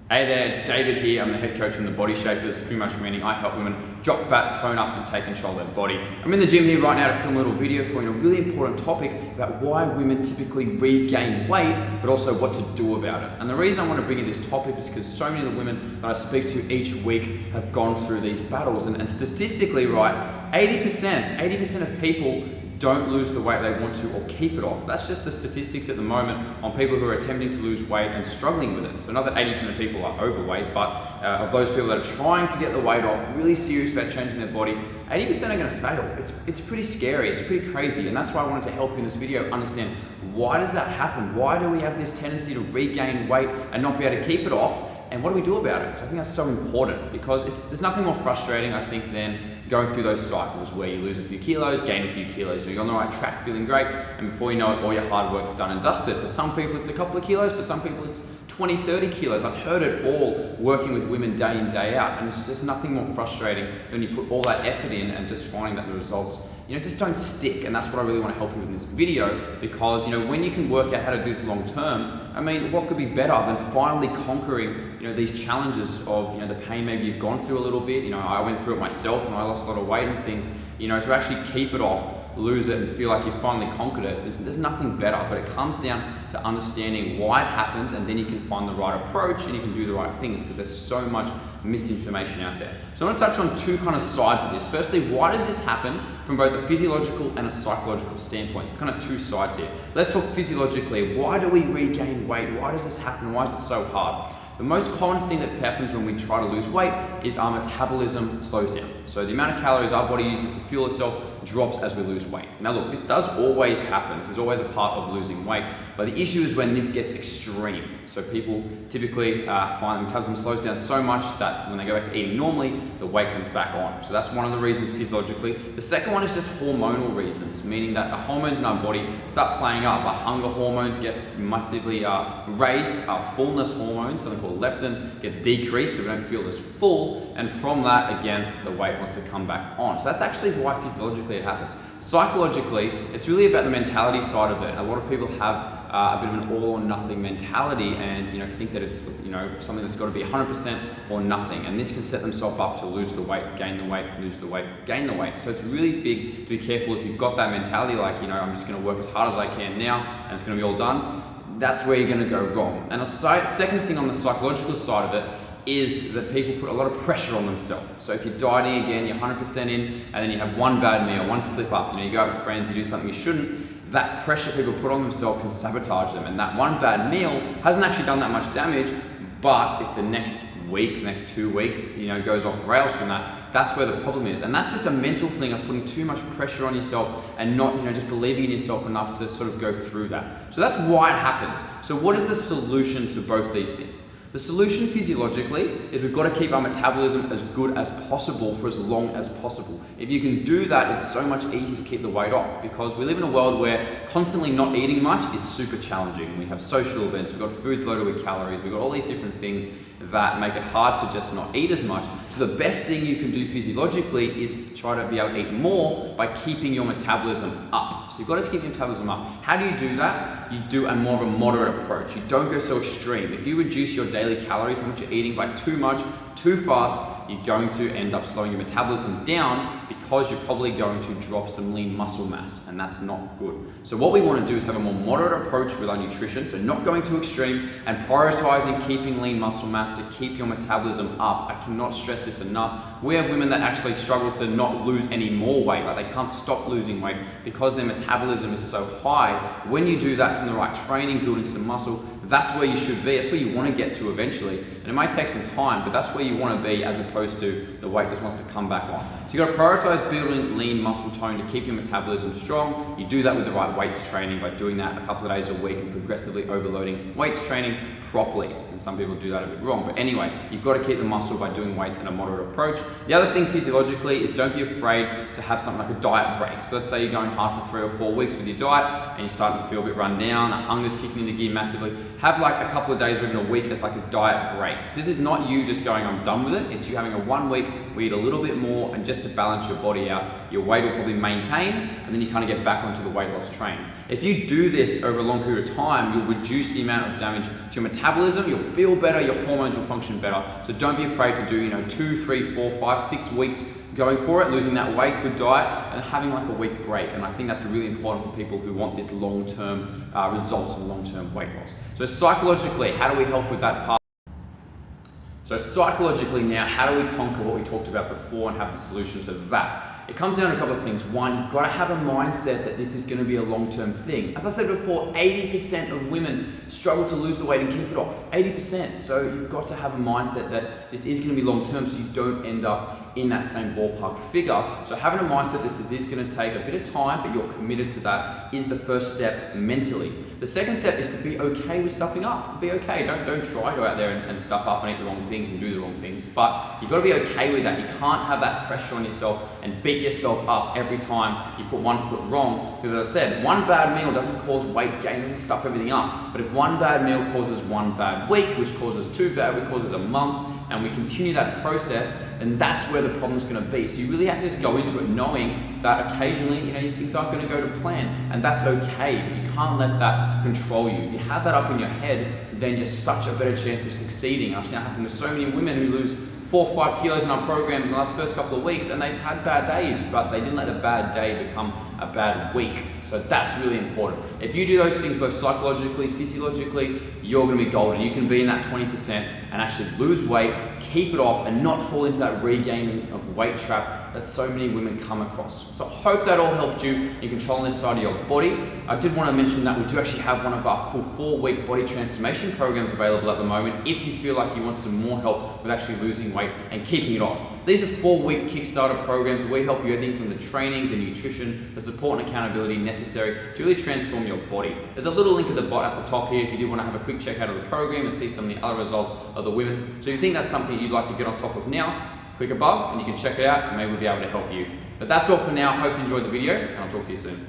Hey there, it's David here. I'm the head coach from The Body Shapers, pretty much meaning I help women drop fat, tone up, and take control of their body. I'm in the gym here right now to film a little video for you on a really important topic about why women typically regain weight, but also what to do about it. And the reason I want to bring you this topic is because so many of the women that I speak to each week have gone through these battles. And statistically, right, 80% of people don't lose the weight they want to or keep it off. That's just the statistics at the moment on people who are attempting to lose weight and struggling with it. So not that 80% of people are overweight, but of those people that are trying to get the weight off, really serious about changing their body, 80% are going to fail. It's pretty scary, it's pretty crazy, and that's why I wanted to help you in this video understand why does that happen? Why do we have this tendency to regain weight and not be able to keep it off? And what do we do about it? I think that's so important because there's nothing more frustrating, I think, than going through those cycles where you lose a few kilos, gain a few kilos, you're on the right track, feeling great, and before you know it, all your hard work's done and dusted. For some people, it's a couple of kilos. For some people, it's 20, 30 kilos. I've heard it all working with women day in, day out, and it's just nothing more frustrating than you put all that effort in and just finding that the results, just don't stick. And that's what I really want to help you with in this video, because, when you can work out how to do this long term, what could be better than finally conquering, these challenges of, the pain maybe you've gone through a little bit. I went through it myself and I lost a lot of weight and things, to actually keep it off, lose it, and feel like you finally conquered it. There's nothing better, but it comes down to understanding why it happens, and then you can find the right approach and you can do the right things, because there's so much misinformation out there. So I want to touch on two kind of sides of this. Firstly, why does this happen from both a physiological and a psychological standpoint? So kind of two sides here. Let's talk physiologically. Why do we regain weight? Why does this happen? Why is it so hard? The most common thing that happens when we try to lose weight is our metabolism slows down. So the amount of calories our body uses to fuel itself drops as we lose weight. Now look, this does always happen. This is always a part of losing weight, but the issue is when this gets extreme. So people typically find the metabolism slows down so much that when they go back to eating normally, the weight comes back on. So that's one of the reasons physiologically. The second one is just hormonal reasons, meaning that the hormones in our body start playing up. Our hunger hormones get massively raised. Our fullness hormones, something called leptin, gets decreased, so we don't feel as full. And from that, again, the weight wants to come back on. So that's actually why physiologically it happens. Psychologically, it's really about the mentality side of it. A lot of people have a bit of an all or nothing mentality and think that it's something that's got to be 100% or nothing, and this can set themselves up to lose the weight, gain the weight, lose the weight, gain the weight. So it's really big to be careful if you've got that mentality like I'm just going to work as hard as I can now and it's going to be all done. That's where you're going to go wrong. And a second thing on the psychological side of it is that people put a lot of pressure on themselves. So if you're dieting again, you're 100% in, and then you have one bad meal, one slip up, you go out with friends, you do something you shouldn't, that pressure people put on themselves can sabotage them. And that one bad meal hasn't actually done that much damage, but if the next week, next 2 weeks, goes off rails from that, that's where the problem is. And that's just a mental thing of putting too much pressure on yourself and not, just believing in yourself enough to sort of go through that. So that's why it happens. So what is the solution to both these things? The solution physiologically is we've got to keep our metabolism as good as possible for as long as possible. If you can do that, it's so much easier to keep the weight off, because we live in a world where constantly not eating much is super challenging. We have social events, we've got foods loaded with calories, we've got all these different things that make it hard to just not eat as much. So the best thing you can do physiologically is try to be able to eat more by keeping your metabolism up. So you've got to keep your metabolism up. How do you do that? You do a more of a moderate approach. You don't go so extreme. If you reduce your daily calories, how much you're eating, by too much, too fast, you're going to end up slowing your metabolism down, because you're probably going to drop some lean muscle mass, and that's not good. So what we want to do is have a more moderate approach with our nutrition, so not going too extreme, and prioritizing keeping lean muscle mass to keep your metabolism up. I cannot stress this enough. We have women that actually struggle to not lose any more weight, like they can't stop losing weight because their metabolism is so high. When you do that from the right training, building some muscle, that's where you should be. That's where you want to get to eventually. And it might take some time, but that's where you want to be, as opposed to the weight just wants to come back on. So you've got to prioritize building lean muscle tone to keep your metabolism strong. You do that with the right weights training, by doing that a couple of days a week and progressively overloading weights training properly. And some people do that a bit wrong. But anyway, you've got to keep the muscle by doing weights in a moderate approach. The other thing physiologically is don't be afraid to have something like a diet break. So let's say you're going hard for 3 or 4 weeks with your diet and you're starting to feel a bit run down, the hunger's kicking into gear massively. have like a couple of days or even a week as like a diet break. So this is not you just going, I'm done with it. It's you having a 1 week where you eat a little bit more and just to balance your body out. Your weight will probably maintain and then you kind of get back onto the weight loss train. If you do this over a long period of time, you'll reduce the amount of damage to your metabolism, you'll feel better, your hormones will function better. So don't be afraid to do, 2, 3, 4, 5, 6 weeks going for it, losing that weight, good diet, and having like a week break. And I think that's really important for people who want this long-term results and long-term weight loss. So psychologically, how do we help with that part? So psychologically now, how do we conquer what we talked about before and have the solution to that? It comes down to a couple of things. One, you've got to have a mindset that this is going to be a long-term thing. As I said before, 80% of women struggle to lose the weight and keep it off. 80%. So you've got to have a mindset that this is going to be long-term so you don't end up in that same ballpark figure. So having a mindset this is going to take a bit of time, but you're committed to that is the first step mentally. The second step is to be okay with stuffing up. Be okay. Don't try to go out there and stuff up and eat the wrong things and do the wrong things. But you've got to be okay with that. You can't have that pressure on yourself and beat yourself up every time you put one foot wrong. Because as I said, one bad meal doesn't cause weight gain, doesn't stuff everything up. But if one bad meal causes one bad week, which causes 2 bad weeks, causes a month, and we continue that process, then that's where the problem's going to be. So you really have to just go into it knowing that occasionally, things aren't going to go to plan, and that's okay. But you can't let that control you. If you have that up in your head, then you're such a better chance of succeeding. I've seen that happen with so many women who lose 4 or 5 kilos in our programs in the last first couple of weeks, and they've had bad days, but they didn't let the bad day become a bad week. So that's really important. If you do those things both psychologically, physiologically, you're going to be golden. You can be in that 20% and actually lose weight, keep it off, and not fall into that regaining of weight trap that so many women come across. So I hope that all helped you in controlling this side of your body. I did want to mention that we do actually have one of our cool 4-week body transformation programs available at the moment if you feel like you want some more help with actually losing weight and keeping it off. These are 4-week Kickstarter programs where we help you everything from the training, the nutrition, the support and accountability necessary to really transform your body. There's a little link at the top here if you do want to have a quick check out of the program and see some of the other results of the women. So if you think that's something you'd like to get on top of now, click above and you can check it out and maybe we'll be able to help you. But that's all for now. Hope you enjoyed the video and I'll talk to you soon.